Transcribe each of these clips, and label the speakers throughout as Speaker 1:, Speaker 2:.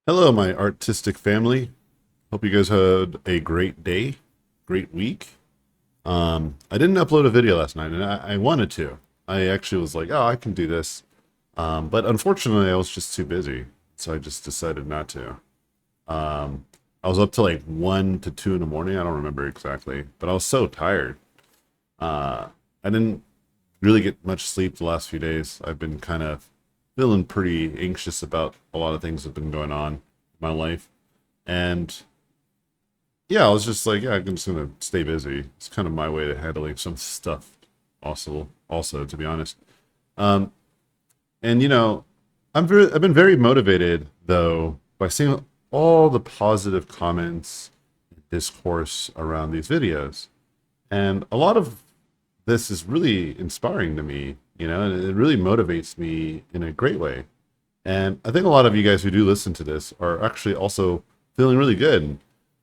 Speaker 1: Hello, my artistic family. Hope you guys had a great day, great week. I didn't upload a video last night, and I wanted to. I actually was like, oh, I can do this. But unfortunately, I was just too busy, so I just decided not to. Um, I was up till like 1 to 2 in the morning. I don't remember exactly, but I was so tired. I didn't really get much sleep the last few days. I've been kind of feeling pretty anxious about a lot of things that have been going on in my life. And yeah, I was just like, yeah, I'm just gonna stay busy. It's kind of my way to handling some stuff. Also, to be honest, um, and I've been very motivated though by seeing all the positive comments, discourse around these videos, and a lot of this is really inspiring to me. And it really motivates me in a great way. And I think a lot of you guys who do listen to this are actually also feeling really good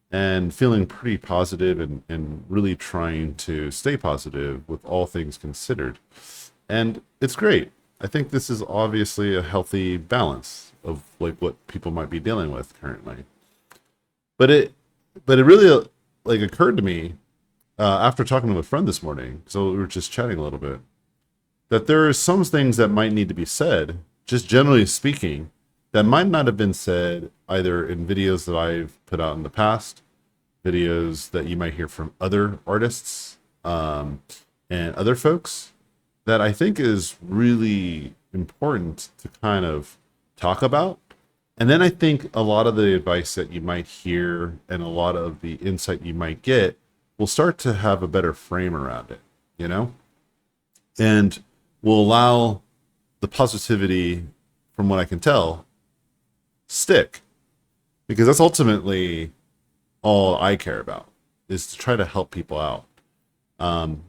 Speaker 1: and feeling pretty positive and really trying to stay positive with all things considered. And it's great. I think this is obviously a healthy balance of like what people might be dealing with currently. But it really like occurred to me after talking to a friend this morning. So we were just chatting a little bit that there are some things that might need to be said, just generally speaking, that might not have been said either in videos that I've put out in the past, videos that you might hear from other artists, and other folks, that I think is really important to kind of talk about. And then I think a lot of the advice that you might hear and a lot of the insight you might get will start to have a better frame around it, you know? And will allow the positivity, from what I can tell, stick. Because that's ultimately all I care about, is to try to help people out.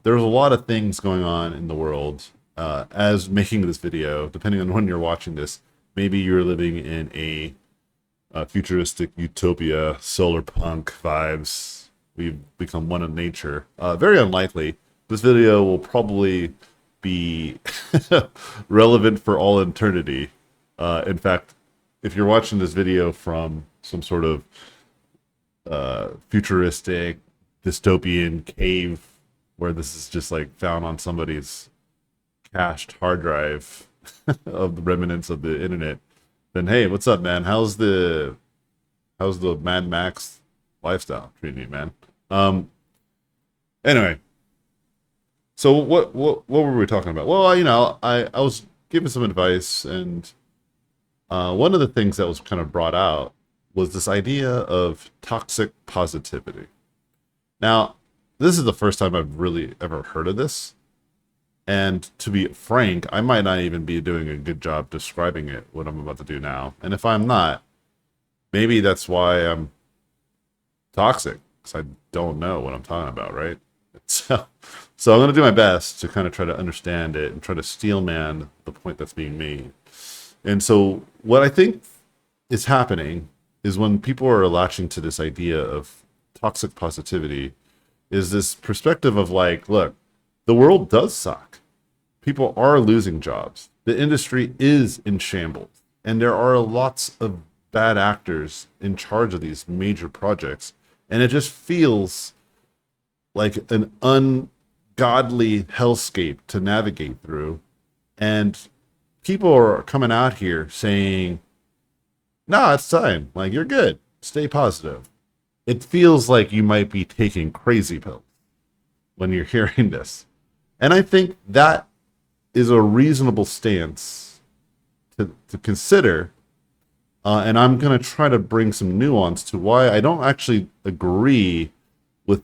Speaker 1: There's a lot of things going on in the world as making this video, depending on when you're watching this. Maybe you're living in a futuristic utopia, solar punk vibes. We've become one of nature. Very unlikely. This video will probably be relevant for all eternity. In fact, if you're watching this video from some sort of futuristic dystopian cave where this is just like found on somebody's cached hard drive of the remnants of the internet, then hey, what's up, man? How's the Mad Max lifestyle treating you, man? Anyway, so what were we talking about? Well, I was giving some advice, and one of the things that was kind of brought out was this idea of toxic positivity. Now, this is the first time I've really ever heard of this. And to be frank, I might not even be doing a good job describing it, what I'm about to do now. And if I'm not, maybe that's why I'm toxic, because I don't know what I'm talking about, right? So I'm going to do my best to kind of try to understand it and try to steelman the point that's being made. And so what I think is happening is when people are latching to this idea of toxic positivity is this perspective of like, look, the world does suck. People are losing jobs. The industry is in shambles. And there are lots of bad actors in charge of these major projects. And it just feels like an ungodly hellscape to navigate through. And people are coming out here saying, nah, it's time. Like, you're good. Stay positive. It feels like you might be taking crazy pills when you're hearing this. And I think that is a reasonable stance to consider. And I'm going to try to bring some nuance to why I don't actually agree with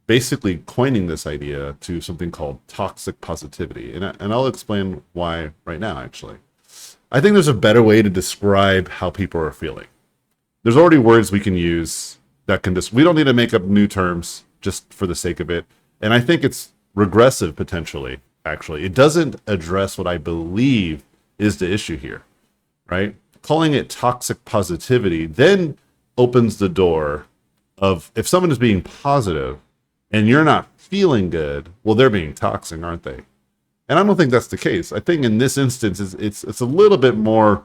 Speaker 1: basically coining this idea to something called toxic positivity. And I'll explain why right now, actually. I think there's a better way to describe how people are feeling. There's already words we can use that can we don't need to make up new terms just for the sake of it. And I think it's regressive potentially, actually. It doesn't address what I believe is the issue here, right? Calling it toxic positivity then opens the door of if someone is being positive and you're not feeling good, well, they're being toxic, aren't they? And I don't think that's the case. I think in this instance, it's a little bit more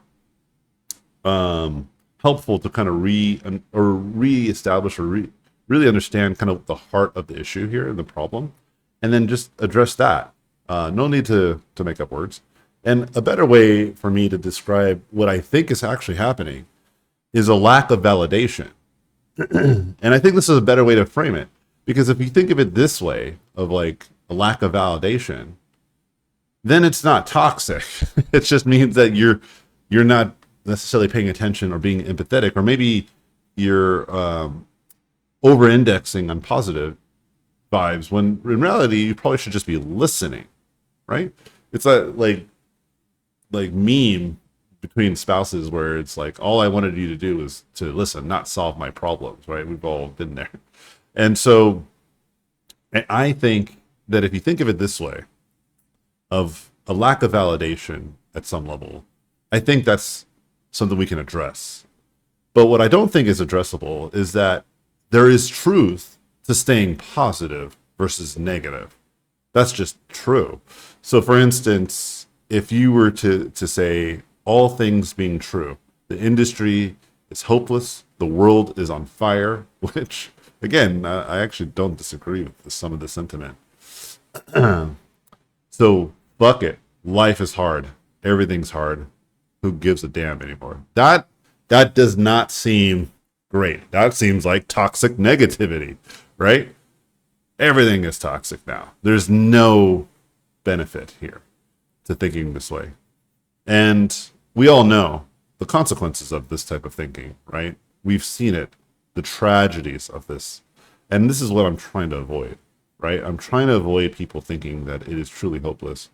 Speaker 1: helpful to kind of reestablish or really understand kind of the heart of the issue here and the problem, and then just address that. No need to make up words. And a better way for me to describe what I think is actually happening is a lack of validation. And I think this is a better way to frame it, because if you think of it this way, of like a lack of validation, then it's not toxic. It just means that you're not necessarily paying attention or being empathetic, or maybe you're over-indexing on positive vibes, when in reality you probably should just be listening, right? It's a like meme between spouses where it's like, all I wanted you to do was to listen, not solve my problems, right? We've all been there. And so I think that if you think of it this way, of a lack of validation at some level, I think that's something we can address. But what I don't think is addressable is that there is truth to staying positive versus negative. That's just true. So for instance, if you were to say, all things being true, the industry is hopeless, the world is on fire, which again, I actually don't disagree with some of the sentiment. So fuck it. Life is hard. Everything's hard. Who gives a damn anymore? That does not seem great. That seems like toxic negativity, right? Everything is toxic now. There's no benefit here to thinking this way. And we all know the consequences of this type of thinking, right? We've seen it, the tragedies of this. And this is what I'm trying to avoid, right? I'm trying to avoid people thinking that it is truly hopeless.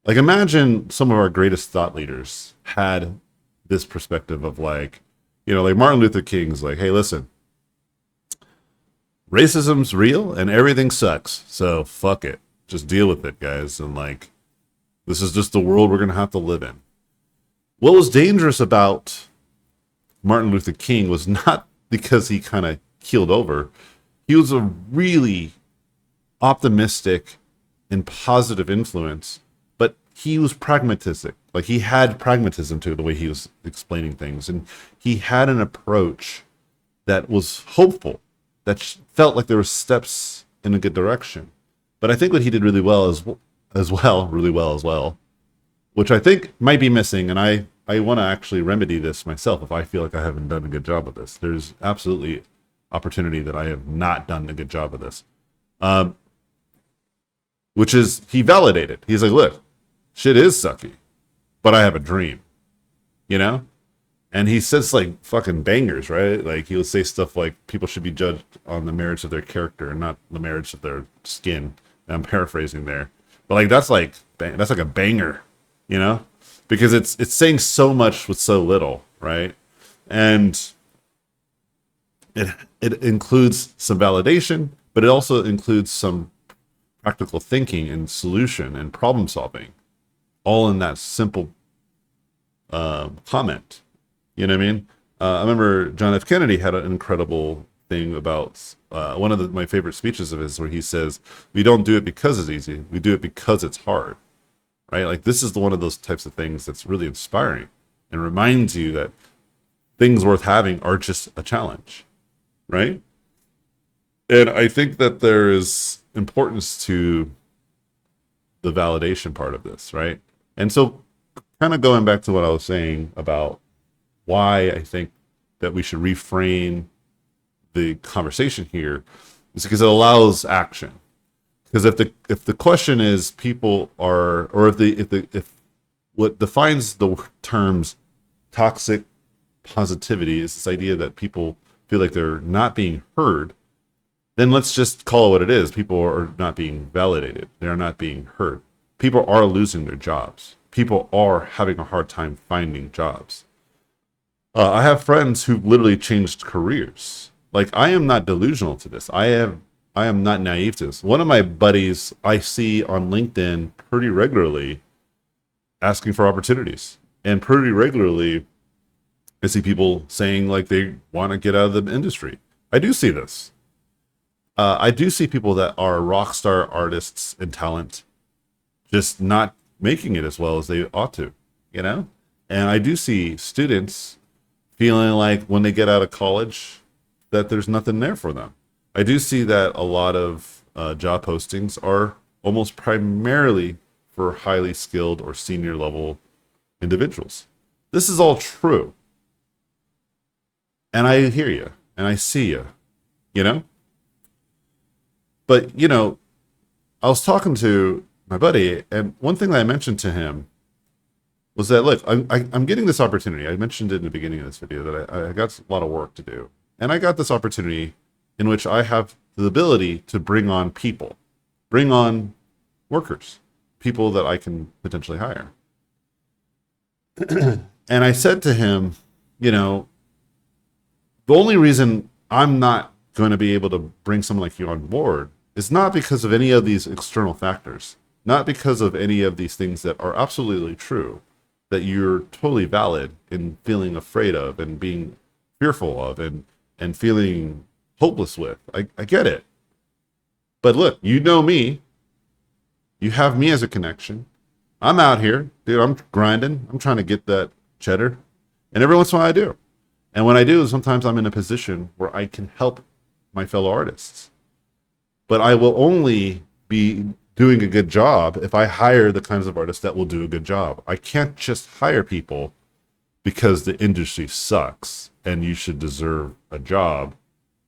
Speaker 1: Like, imagine some of our greatest thought leaders had this perspective of like, like Martin Luther King's like, hey, listen, racism's real and everything sucks. So fuck it. Just deal with it, guys. And like, this is just the world we're going to have to live in. What was dangerous about Martin Luther King was not because he kind of keeled over. He was a really optimistic and positive influence, but he was pragmatistic. Like, he had pragmatism to the way he was explaining things. And he had an approach that was hopeful, that felt like there were steps in a good direction. But I think what he did really well as well, which I think might be missing, and I want to actually remedy this myself if I feel like I haven't done a good job of this. There's absolutely opportunity that I have not done a good job of this. Which is, he validated. He's like, look, shit is sucky, but I have a dream, And he says like fucking bangers, right? Like, he'll say stuff like people should be judged on the merits of their character and not the merits of their skin. And I'm paraphrasing there, but like that's like a banger, because it's saying so much with so little, right? And it includes some validation, but it also includes some practical thinking and solution and problem solving, all in that simple comment. You know what I mean? I remember John F. Kennedy had an incredible thing about one of my favorite speeches of his, where he says, we don't do it because it's easy, we do it because it's hard, right? Like, this is one of those types of things that's really inspiring and reminds you that things worth having are just a challenge, right? And I think that there is importance to the validation part of this, right? And so, kind of going back to what I was saying about why I think that we should reframe the conversation here, is because it allows action. Because if the question is people are, or if what defines the terms toxic positivity is this idea that people feel like they're not being heard, then let's just call it what it is. People are not being validated. They're not being heard. People are losing their jobs. People are having a hard time finding jobs. I have friends who've literally changed careers. Like, I am not delusional to this. I am not naive to this. One of my buddies I see on LinkedIn pretty regularly asking for opportunities. And pretty regularly I see people saying like they want to get out of the industry. I do see this. I do see people that are rock star artists and talent just not making it as well as they ought to, And I do see students feeling like when they get out of college that there's nothing there for them. I do see that a lot of job postings are almost primarily for highly skilled or senior level individuals. This is all true. And I hear you and I see you, you know? But, I was talking to my buddy, and one thing that I mentioned to him was that, look, I'm getting this opportunity. I mentioned it in the beginning of this video that I got a lot of work to do. And I got this opportunity in which I have the ability to bring on people, bring on workers, people that I can potentially hire. And I said to him, the only reason I'm not going to be able to bring someone like you on board is not because of any of these external factors, not because of any of these things that are absolutely true, that you're totally valid in feeling afraid of and being fearful of and feeling hopeless with. I get it. But look, you know me. You have me as a connection. I'm out here, dude. I'm grinding. I'm trying to get that cheddar. And every once in a while I do. And when I do, sometimes I'm in a position where I can help my fellow artists. But I will only be doing a good job if I hire the kinds of artists that will do a good job. I can't just hire people because the industry sucks and you should deserve a job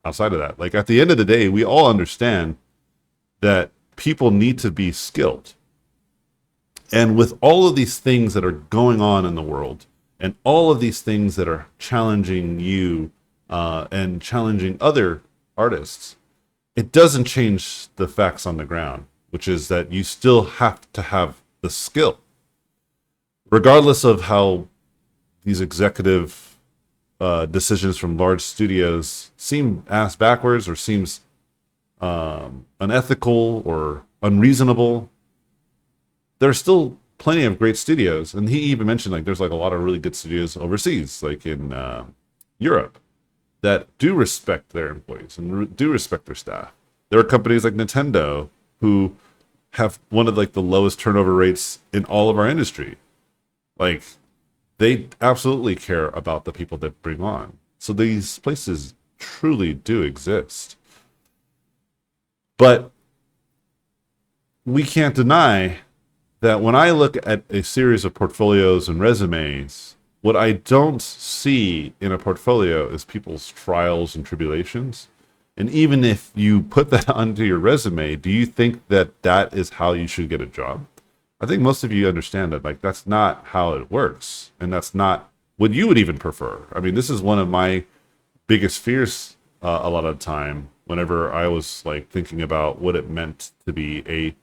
Speaker 1: outside of that. Like, at the end of the day, we all understand that people need to be skilled. And with all of these things that are going on in the world, and all of these things that are challenging you and challenging other artists, it doesn't change the facts on the ground, which is that you still have to have the skill. Regardless of how these executive decisions from large studios seem ass backwards or seems unethical or unreasonable, there are still plenty of great studios. And he even mentioned, like, there's like a lot of really good studios overseas, like in Europe, that do respect their employees and do respect their staff. There are companies like Nintendo who have one of like the lowest turnover rates in all of our industry. Like, they absolutely care about the people that bring on. So these places truly do exist. But we can't deny that when I look at a series of portfolios and resumes, what I don't see in a portfolio is people's trials and tribulations. And even if you put that onto your resume, do you think that that is how you should get a job? I think most of you understand that, like, that's not how it works. And that's not what you would even prefer. I mean, this is one of my biggest fears a lot of the time whenever I was like thinking about what it meant to be a,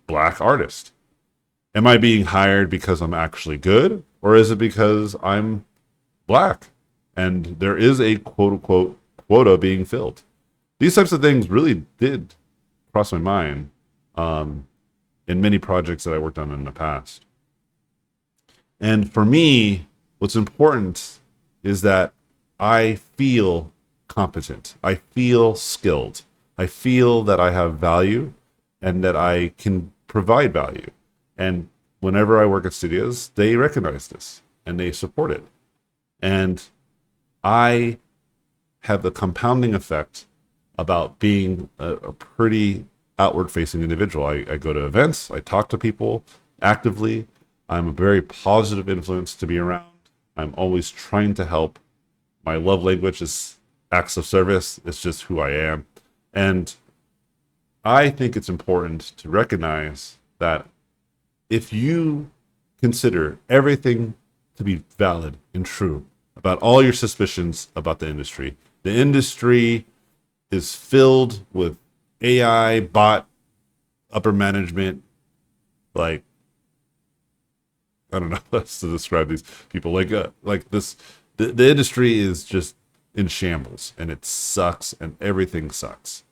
Speaker 1: black artist. Am I being hired because I'm actually good? Or is it because I'm black and there is a quote unquote quota being filled? These types of things really did cross my mind in many projects that I worked on in the past. And for me, what's important is that I feel competent. I feel skilled. I feel that I have value and that I can provide value. And whenever I work at studios, they recognize this and they support it. And I have the compounding effect about being a pretty outward-facing individual. I go to events, I talk to people actively. I'm a very positive influence to be around. I'm always trying to help. My love language is acts of service. It's just who I am. And I think it's important to recognize that if you consider everything to be valid and true about all your suspicions about the industry is filled with AI, bot, upper management, like, I don't know how else to describe these people. Like this, the industry is just in shambles and it sucks and everything sucks.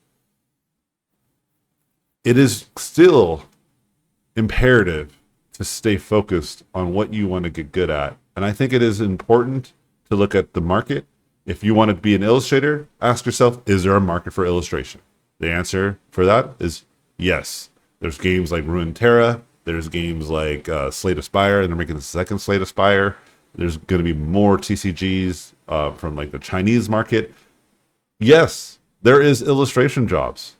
Speaker 1: It is still imperative to stay focused on what you want to get good at. And I think it is important to look at the market. If you want to be an illustrator, ask yourself, is there a market for illustration? The answer for that is yes. There's games like Runeterra. There's games like Slate Aspire, and they're making the second Slate Aspire. There's going to be more TCGs from like the Chinese market. Yes, there is illustration jobs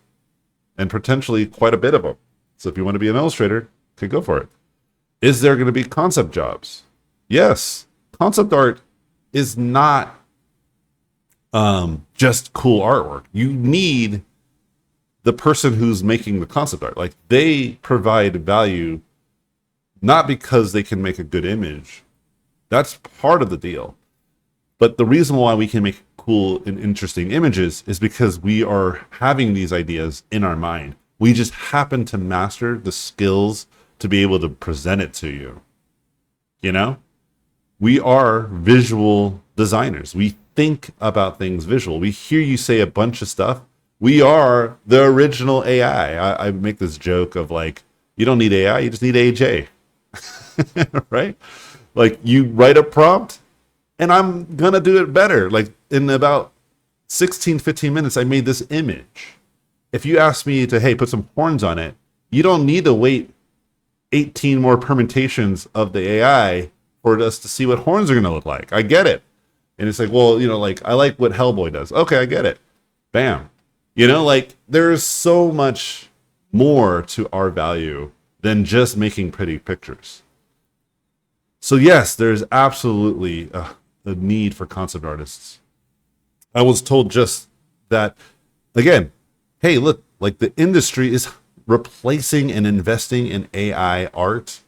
Speaker 1: and potentially quite a bit of them. So if you want to be an illustrator, okay, go for it. Is there going to be concept jobs? Yes. Concept art is not just cool artwork. You need the person who's making the concept art. Like, they provide value not because they can make a good image. That's part of the deal. But the reason why we can make cool and interesting images is because we are having these ideas in our mind. We just happen to master the skills to be able to present it to you. You know? We are visual designers. We think about things visual. We hear you say a bunch of stuff. We are the original AI. I make this joke of like, you don't need AI, you just need AJ. Right? Like, you write a prompt and I'm going to do it better. Like, in about 15 minutes, I made this image. If you ask me to, hey, put some horns on it, you don't need to wait 18 more permutations of the AI for us to see what horns are going to look like. I get it. And it's like, well, you know, like, I like what Hellboy does. Okay, I get it. Bam. You know, like, there's so much more to our value than just making pretty pictures. So yes, there's absolutely a need for concept artists. I was told just that, again, hey, look, like, the industry is replacing and investing in AI art.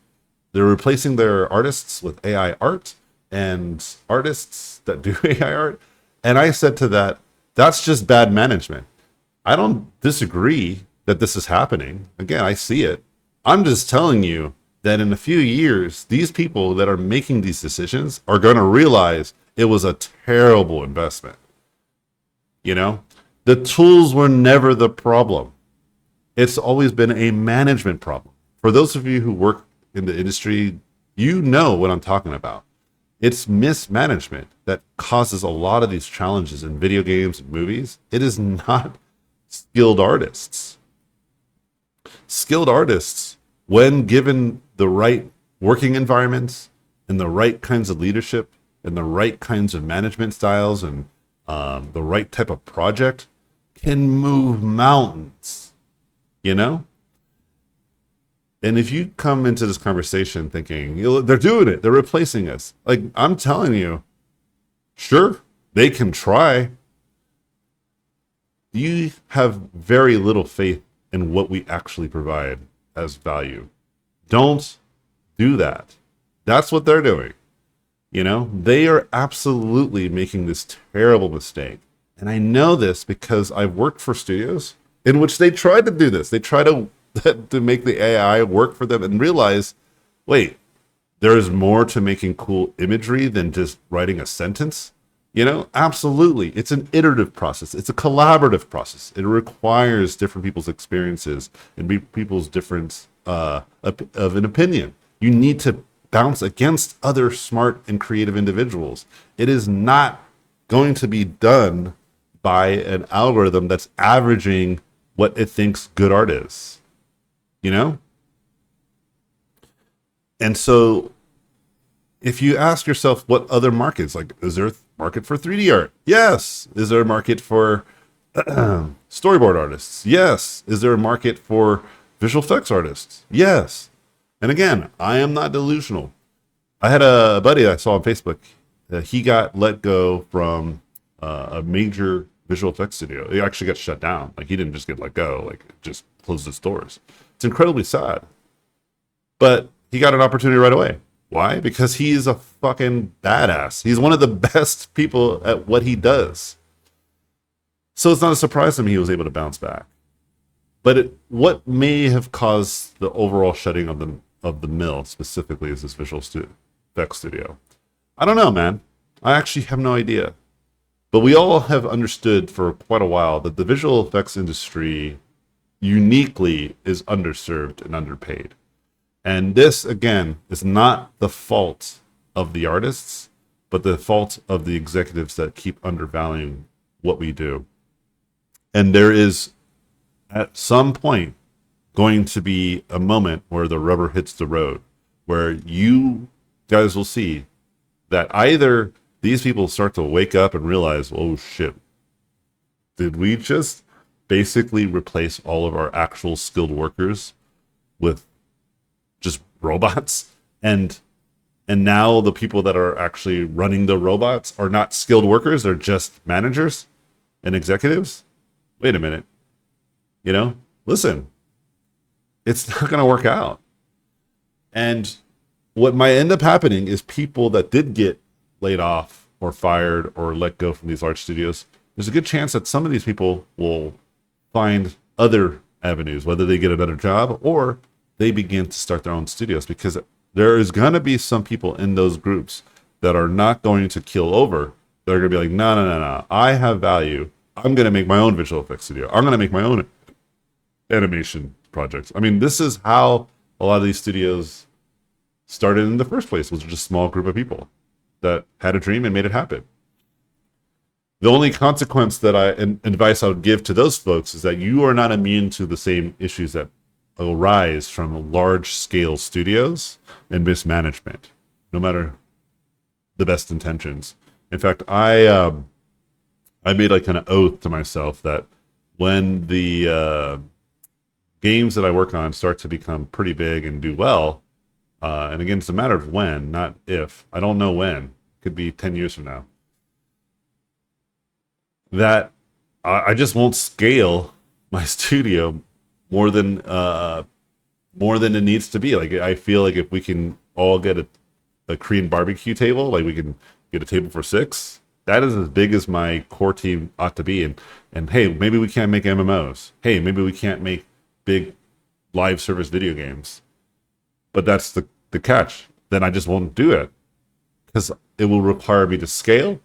Speaker 1: They're replacing their artists with AI art and artists that do AI art. And I said to that, that's just bad management. I don't disagree that this is happening. Again, I see it. I'm just telling you that in a few years, these people that are making these decisions are going to realize it was a terrible investment. You know, the tools were never the problem. It's always been a management problem. For those of you who work in the industry, you know what I'm talking about. It's mismanagement that causes a lot of these challenges in video games and movies. It is not skilled artists. Skilled artists, when given the right working environments and the right kinds of leadership and the right kinds of management styles and the right type of project, can move mountains, you know? And if you come into this conversation thinking, you know, they're doing it, they're replacing us. Like, I'm telling you, sure, they can try. You have very little faith in what we actually provide as value. Don't do that. That's what they're doing. You know, they are absolutely making this terrible mistake. And I know this because I've worked for studios in which they tried to do this. They try to make the AI work for them and realize, wait, there's more to making cool imagery than just writing a sentence. You know, absolutely. It's an iterative process. It's a collaborative process. It requires different people's experiences and people's different of an opinion. You need to bounce against other smart and creative individuals. It is not going to be done by an algorithm that's averaging what it thinks good art is. You know? And so if you ask yourself what other markets, like, is there a market for 3D art? Yes. Is there a market for storyboard artists? Yes. Is there a market for visual effects artists? Yes. And again, I am not delusional. I had a buddy I saw on Facebook. He got let go from a major visual effects studio. He actually got shut down. Like, he didn't just get let go. Like, it just closed its doors. It's incredibly sad. But he got an opportunity right away. Why? Because he's a fucking badass. He's one of the best people at what he does. So it's not a surprise to me he was able to bounce back. But what may have caused the overall shutting of the mill specifically is this visual effects studio. I don't know, man. I actually have no idea. But we all have understood for quite a while that the visual effects industry uniquely is underserved and underpaid. And this, again, is not the fault of the artists, but the fault of the executives that keep undervaluing what we do. And there is, at some point, going to be a moment where the rubber hits the road, where you guys will see that either these people start to wake up and realize, oh shit, did we just basically replace all of our actual skilled workers with just robots? And now the people that are actually running the robots are not skilled workers, they're just managers and executives? Wait a minute. Listen, it's not going to work out. And what might end up happening is people that did get laid off or fired or let go from these large studios, there's a good chance that some of these people will find other avenues, whether they get a better job or they begin to start their own studios, because there is going to be some people in those groups that are not going to keel over. They're going to be like, no, I have value. I'm going to make my own visual effects studio. I'm going to make my own animation projects. I mean, this is how a lot of these studios started in the first place, was just a small group of people that had a dream and made it happen. The only consequence that advice I would give to those folks is that you are not immune to the same issues that arise from large scale studios and mismanagement, no matter the best intentions. In fact, I made like an oath to myself that when the games that I work on start to become pretty big and do well, and again, it's a matter of when, not if. I don't know when. It could be 10 years from now. That I just won't scale my studio more than it needs to be. Like, I feel like if we can all get a Korean barbecue table, like we can get a table for 6, that is as big as my core team ought to be. And hey, maybe we can't make MMOs. Hey, maybe we can't make big live service video games. But that's the catch. Then I just won't do it, because it will require me to scale.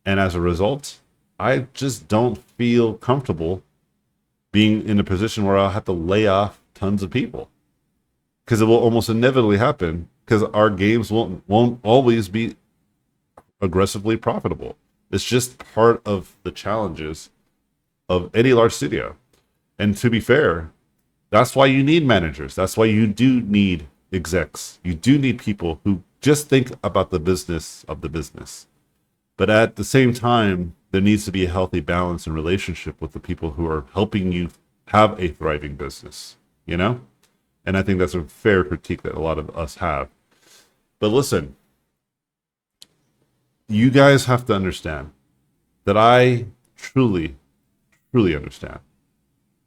Speaker 1: And as a result, I just don't feel comfortable being in a position where I'll have to lay off tons of people, because it will almost inevitably happen, because our games won't always be aggressively profitable. It's just part of the challenges of any large studio. And to be fair, that's why you need managers. That's why you do need execs. You do need people who just think about the business of the business. But at the same time, there needs to be a healthy balance and relationship with the people who are helping you have a thriving business, And I think that's a fair critique that a lot of us have. But listen, you guys have to understand that I truly, truly understand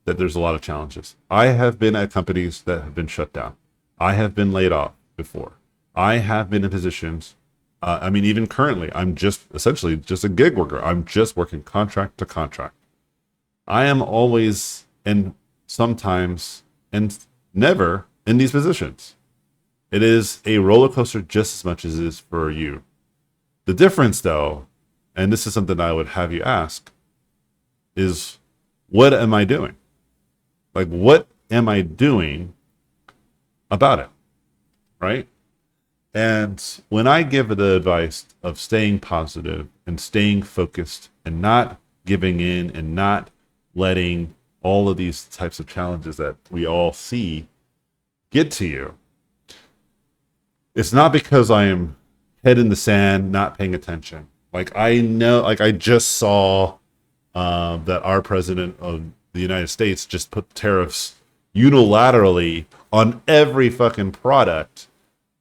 Speaker 1: that there's a lot of challenges. I have been at companies that have been shut down. I have been laid off before. I have been in positions, even currently, I'm just essentially just a gig worker. I'm just working contract to contract. I am always and sometimes and never in these positions. It is a roller coaster just as much as it is for you. The difference, though, and this is something I would have you ask, is what am I doing? Like, what am I doing about it? Right? And when I give the advice of staying positive and staying focused and not giving in and not letting all of these types of challenges that we all see get to you, it's not because I am head in the sand, not paying attention. Like, I know, like I just saw that our president of the United States just put tariffs unilaterally on every fucking product.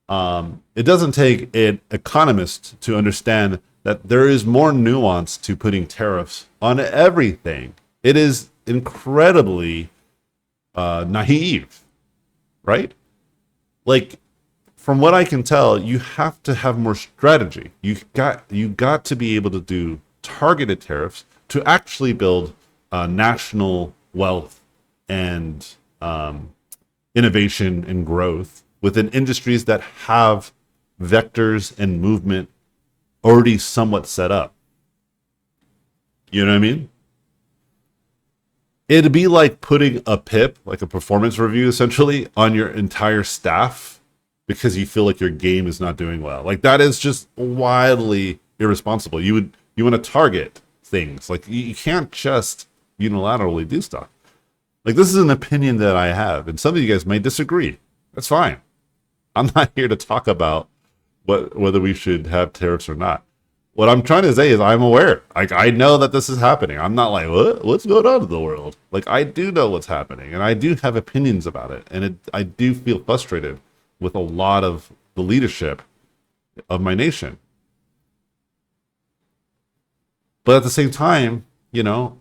Speaker 1: It doesn't take an economist to understand that there is more nuance to putting tariffs on everything. It is incredibly naive, right? Like, from what I can tell, you have to have more strategy. You got to be able to do targeted tariffs to actually build national wealth and innovation and growth within industries that have vectors and movement already somewhat set up. You know what I mean? It'd be like putting a PIP, like a performance review, essentially, on your entire staff because you feel like your game is not doing well. Like, that is just wildly irresponsible. You want to target things. Like, you can't just unilaterally do stuff. Like, this is an opinion that I have, and some of you guys may disagree. That's fine. I'm not here to talk about whether we should have tariffs or not. What I'm trying to say is I'm aware. Like I know that this is happening. I'm not like what's going on in the world. Like I do know what's happening, and I do have opinions about it, and I do feel frustrated with a lot of the leadership of my nation. But at the same time,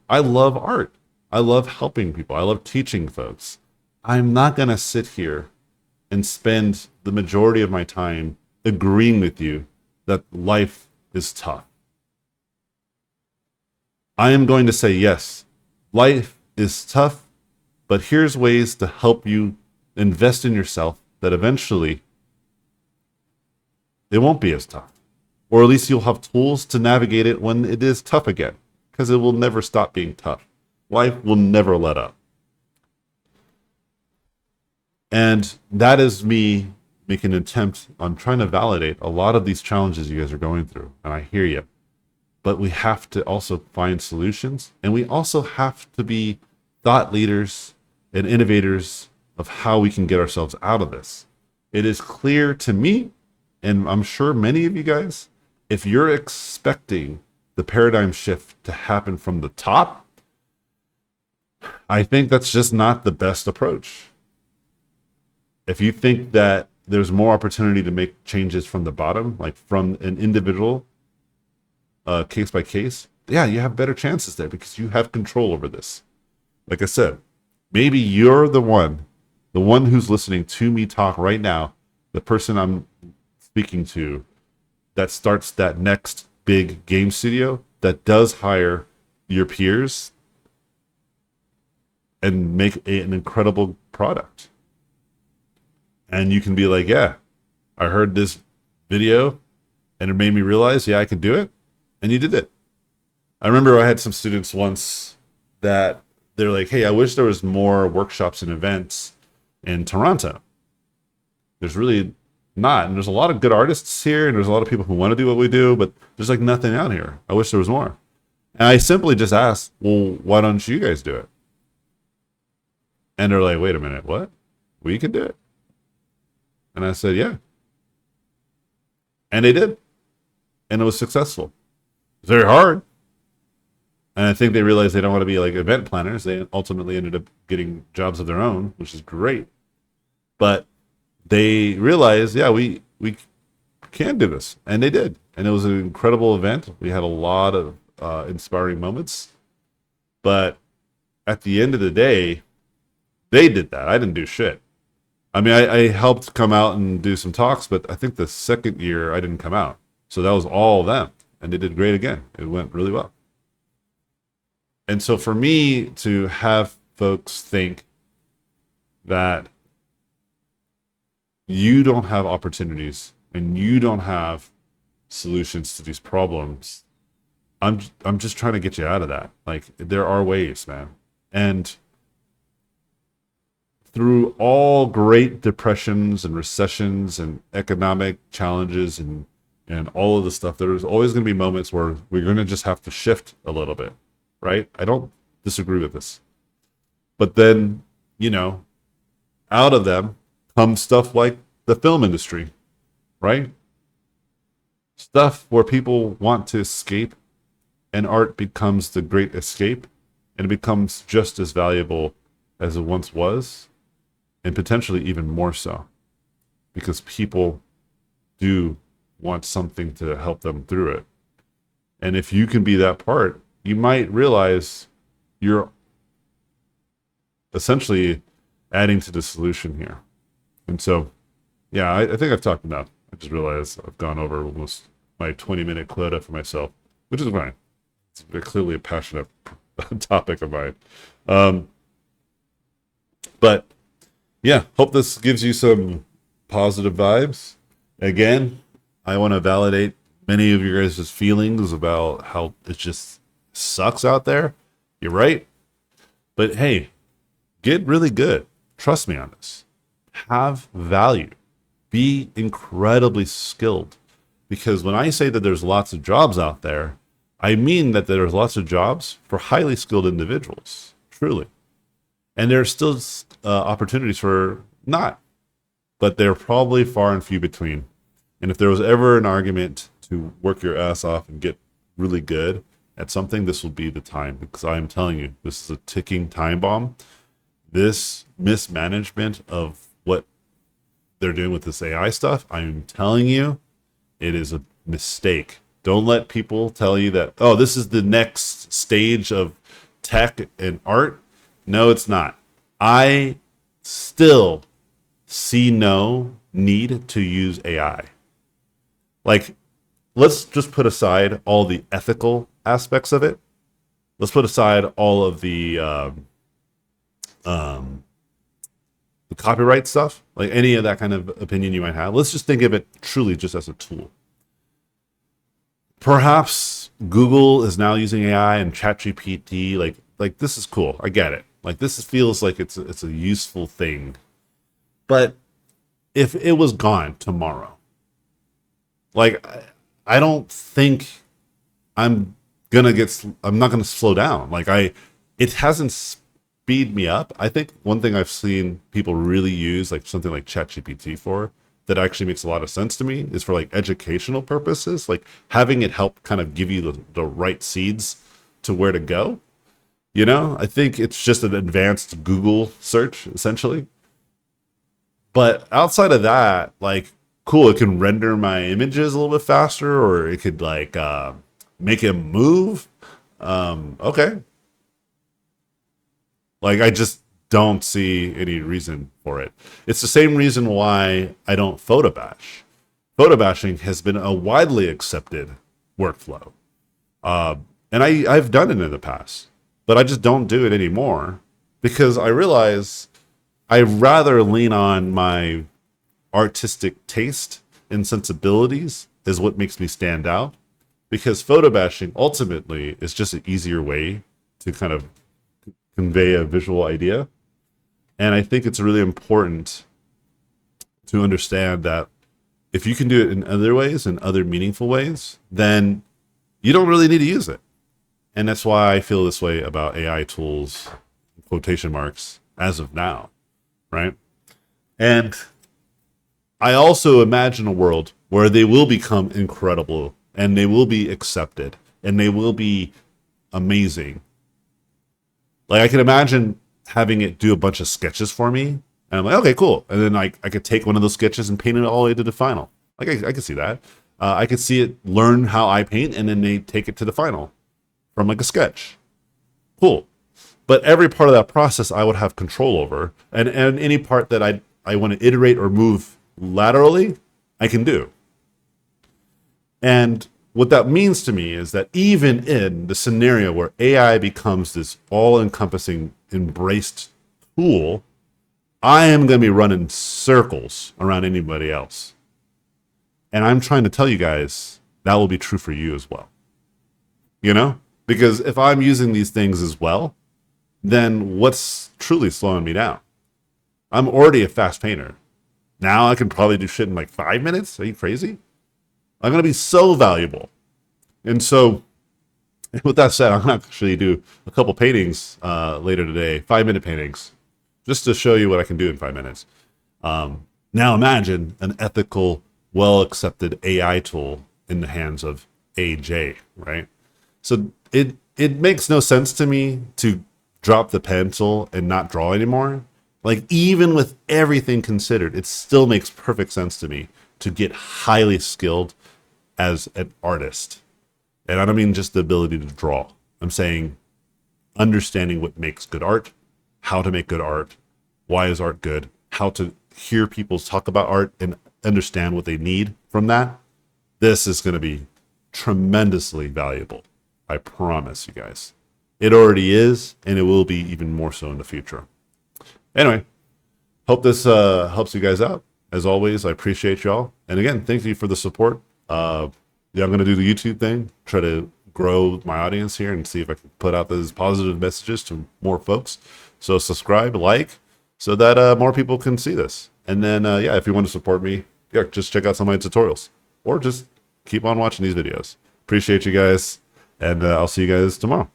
Speaker 1: I love art. I love helping people. I love teaching folks. I'm not going to sit here and spend the majority of my time agreeing with you that life is tough. I am going to say, yes, life is tough, but here's ways to help you invest in yourself that eventually it won't be as tough. Or at least you'll have tools to navigate it when it is tough again, because it will never stop being tough. Life will never let up. And that is me making an attempt on trying to validate a lot of these challenges you guys are going through. And I hear you. But we have to also find solutions. And we also have to be thought leaders and innovators of how we can get ourselves out of this. It is clear to me, and I'm sure many of you guys, if you're expecting the paradigm shift to happen from the top, I think that's just not the best approach. If you think that there's more opportunity to make changes from the bottom, like from an individual, case by case, yeah, you have better chances there because you have control over this. Like I said, maybe you're the one who's listening to me talk right now, the person I'm speaking to that starts that next big game studio that does hire your peers and make an incredible product. And you can be like, yeah, I heard this video and it made me realize, yeah, I can do it. And you did it. I remember I had some students once that they're like, hey, I wish there was more workshops and events in Toronto. There's really not. And there's a lot of good artists here and there's a lot of people who want to do what we do, but there's like nothing out here. I wish there was more. And I simply just asked, well, why don't you guys do it? And they're like, wait a minute, what? We can do it. And I said, yeah. And they did. And it was successful. It's very hard. And I think they realized they don't want to be like event planners. They ultimately ended up getting jobs of their own, which is great. But they realized, yeah, we can do this. And they did. And it was an incredible event. We had a lot of inspiring moments. But at the end of the day, they did that. I didn't do shit. I mean, I helped come out and do some talks, but I think the second year I didn't come out. So that was all them. And they did great again. It went really well. And so for me to have folks think that you don't have opportunities and you don't have solutions to these problems, I'm just trying to get you out of that. Like, there are ways, man. And through all great depressions and recessions and economic challenges and all of the stuff, there's always going to be moments where we're going to just have to shift a little bit, right? I don't disagree with this. But then, out of them comes stuff like the film industry, right? Stuff where people want to escape and art becomes the great escape and it becomes just as valuable as it once was. And potentially even more so, because people do want something to help them through it. And if you can be that part, you might realize you're essentially adding to the solution here. And so, yeah, I think I've talked enough. I just realized I've gone over almost my 20-minute quota for myself, which is fine. It's clearly a passionate topic of mine. But yeah, hope this gives you some positive vibes. Again, I want to validate many of your guys' feelings about how it just sucks out there. You're right. But hey, get really good. Trust me on this. Have value. Be incredibly skilled. Because when I say that there's lots of jobs out there, I mean that there's lots of jobs for highly skilled individuals. Truly. And there are still opportunities for not, but they're probably far and few between. And if there was ever an argument to work your ass off and get really good at something, this will be the time, because I am telling you, this is a ticking time bomb. This mismanagement of what they're doing with this AI stuff, I'm telling you, it is a mistake. Don't let people tell you that, oh, this is the next stage of tech and art. No, it's not. I still see no need to use AI. Like, let's just put aside all the ethical aspects of it. Let's put aside all of the copyright stuff, like any of that kind of opinion you might have. Let's just think of it truly just as a tool. Perhaps Google is now using AI and ChatGPT. Like this is cool. I get it. Like this feels like it's a useful thing. But if it was gone tomorrow, like I don't think I'm not gonna slow down. It hasn't speed me up. I think one thing I've seen people really use like something like ChatGPT for that actually makes a lot of sense to me is for like educational purposes, like having it help kind of give you the right seeds to where to go. You know, I think it's just an advanced Google search essentially. But outside of that, like, cool, it can render my images a little bit faster, or it could like make it move. Okay. Like, I just don't see any reason for it. It's the same reason why I don't photo bash. Photo bashing has been a widely accepted workflow. And I've done it in the past, but I just don't do it anymore because I realize I rather lean on my artistic taste and sensibilities is what makes me stand out, because photo bashing ultimately is just an easier way to kind of convey a visual idea. And I think it's really important to understand that if you can do it in other ways, in other meaningful ways, then you don't really need to use it. And that's why I feel this way about AI tools, quotation marks, as of now, right? And I also imagine a world where they will become incredible and they will be accepted and they will be amazing. Like, I can imagine having it do a bunch of sketches for me, and I'm like, okay, cool. And then I could take one of those sketches and paint it all the way to the final. Like, I could see that. I could see it learn how I paint, and then they take it to the final from like a sketch. Cool. But every part of that process I would have control over, and any part that I want to iterate or move laterally, I can do. And what that means to me is that even in the scenario where AI becomes this all-encompassing, embraced tool, I am going to be running circles around anybody else. And I'm trying to tell you guys that will be true for you as well. You know? Because if I'm using these things as well, then what's truly slowing me down? I'm already a fast painter. Now I can probably do shit in like 5 minutes. Are you crazy? I'm going to be so valuable. And so, with that said, I'm going to actually do a couple paintings later today, 5-minute paintings, just to show you what I can do in 5 minutes. Now imagine an ethical, well-accepted AI tool in the hands of AJ, right? So it makes no sense to me to drop the pencil and not draw anymore. Like, even with everything considered, it still makes perfect sense to me to get highly skilled as an artist. And I don't mean just the ability to draw. I'm saying understanding what makes good art, how to make good art, why is art good, how to hear people talk about art and understand what they need from that. This is going to be tremendously valuable. I promise you guys. It already is, and it will be even more so in the future. Anyway, hope this helps you guys out. As always, I appreciate y'all. And again, thank you for the support. Yeah, I'm going to do the YouTube thing, try to grow my audience here and see if I can put out those positive messages to more folks. So subscribe, like, so that more people can see this. And then, yeah, if you want to support me, yeah, just check out some of my tutorials or just keep on watching these videos. Appreciate you guys, and I'll see you guys tomorrow.